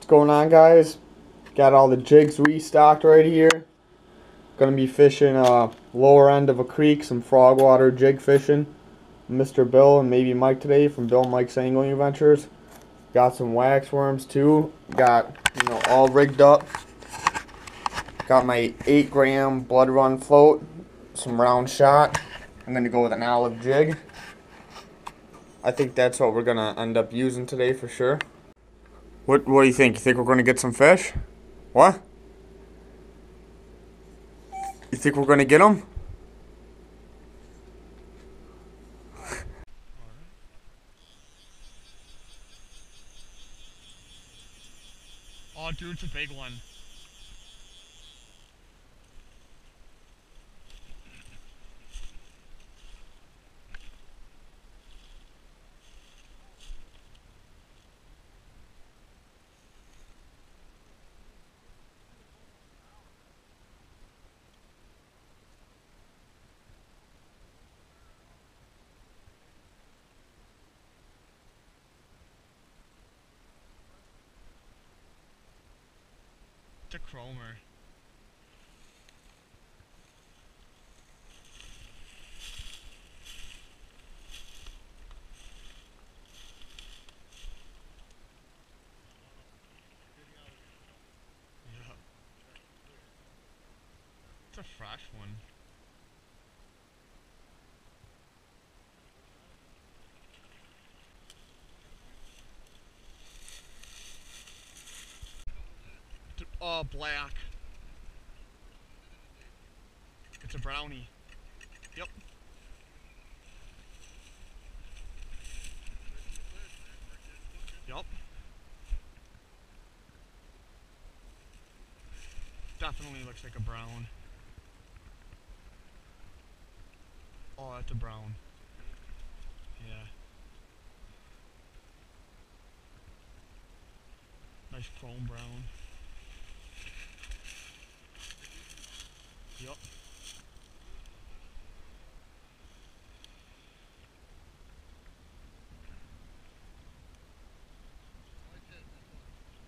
going on, guys? Got all the jigs restocked right here. Gonna be fishing lower end of a creek, some frogwater jig fishing. Mr. Bill and maybe Mike today from Bill and Mike's Angling Adventures. Got some wax worms too. Got, all rigged up. Got my 8-gram blood run float, some round shot. I'm gonna go with an olive jig. I think that's what we're gonna end up using today for sure. What do you think? You think we're gonna get some fish? What? You think we're gonna get them? Oh, dude, it's a big one. It's a chromer. Yeah. It's a fresh one. Oh, black. It's a brownie. Yep. Yep. Definitely looks like a brown. Oh, that's a brown. Yeah. Nice chrome brown. Yep.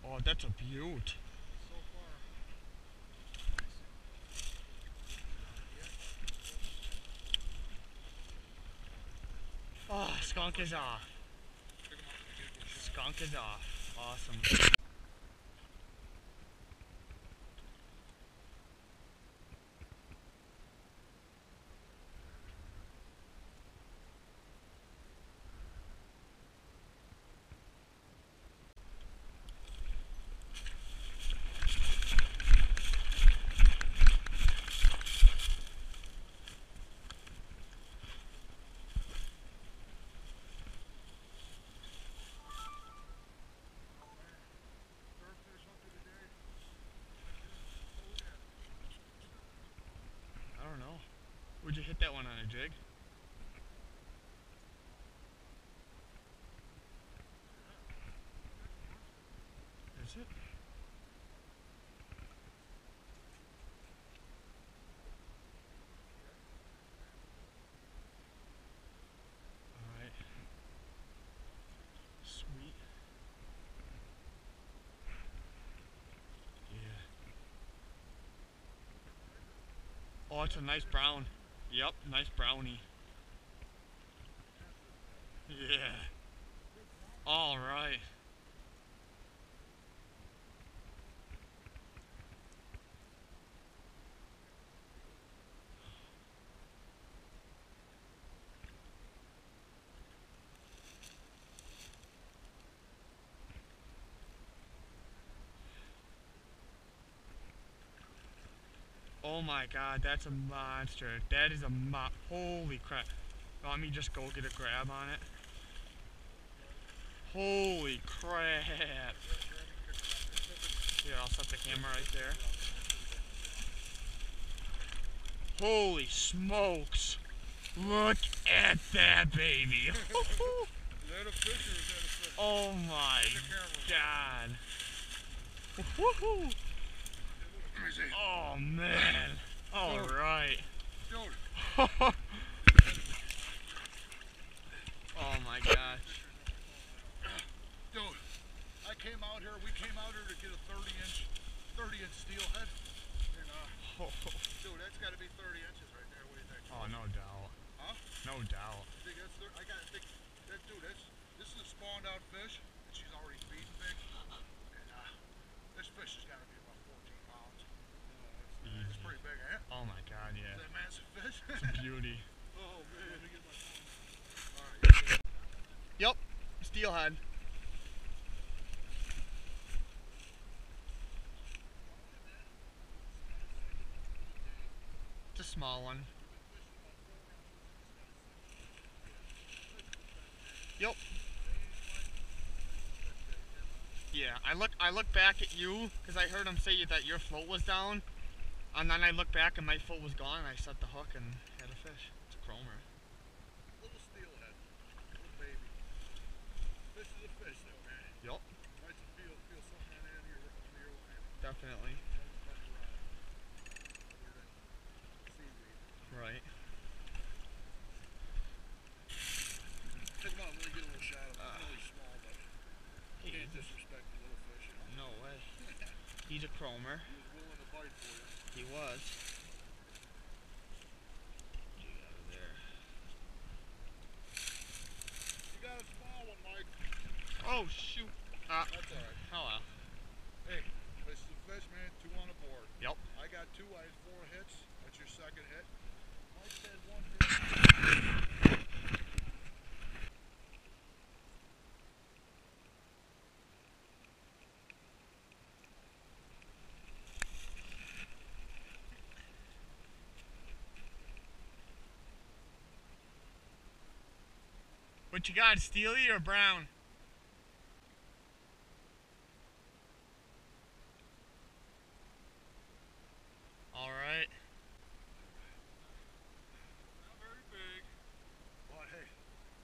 Oh, that's a beaut. Oh, skunk is off. Skunk is off. Awesome. I don't know. Would you hit that one on a jig? Is it? Alright. Sweet. Yeah. Oh, it's a nice brown. Yep, nice brownie. Yeah. Alright. Oh my god, that's a monster. That is a holy crap. Let me just go get a grab on it. Holy crap. Here, I'll set the camera right there. Holy smokes. Look at that baby. Is that a fish or is that a fish? Oh my god. Woohoo! Oh man. Alright. Oh my gosh. Dude, I came out here here, we came out here to get a 30-inch steelhead. And, dude, that's got to be 30 inches right there. What do you think? Oh, no doubt. Huh? No doubt. I think that's, this is a spawned out fish, and she's already feeding big. And, this fish has got to be about 14 pounds. It's pretty big, ain't it? Oh my God, yeah. Is that massive fish? It's a beauty. Oh, man. Let me get my phone. Alright. Yep, steelhead. It's a small one. Yep. Yeah, I look back at you because I heard him say that your float was down, and then I looked back and my float was gone. And I set the hook and had a fish. It's a chromer. Little steelhead. Little baby. Fish is a fish though, man. Yup. Nice to feel something on the end of your line. Definitely. Right. Take him out, let me get a little shot of him. I know he's small, but you can't disrespect the little fish. You know? No way. He's a chromer. He was willing to bite for you. He was. Get out of there. You got a small one, Mike. Oh shoot. That's alright. Oh well. Hey, fish is a fish, man. 2 on the board. Yep. I got 2. I had 4 hits. That's your second hit. Mike said 1 hit. What you got, steely or brown? Alright. Not very big. But hey,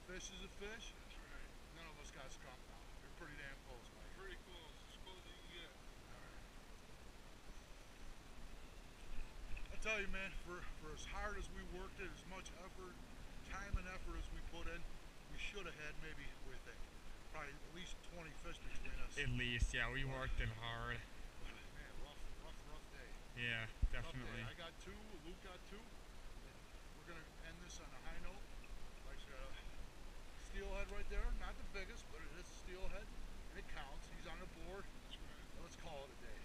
fish is a fish. That's right. None of us got skunk now. You're pretty damn close, Mike. Pretty close. As close as you can get. Alright. I tell you, man, for as hard as we worked it, as much effort, time and effort as we put in, we should have had maybe, what do you think, probably at least 20 fish between us. At least, yeah, we worked it hard. Man, rough day. Yeah, definitely. I got 2, Luke got 2. And we're going to end this on a high note. Mike's got a steelhead right there. Not the biggest, but it is a steelhead. And it counts. He's on the board. Let's call it a day.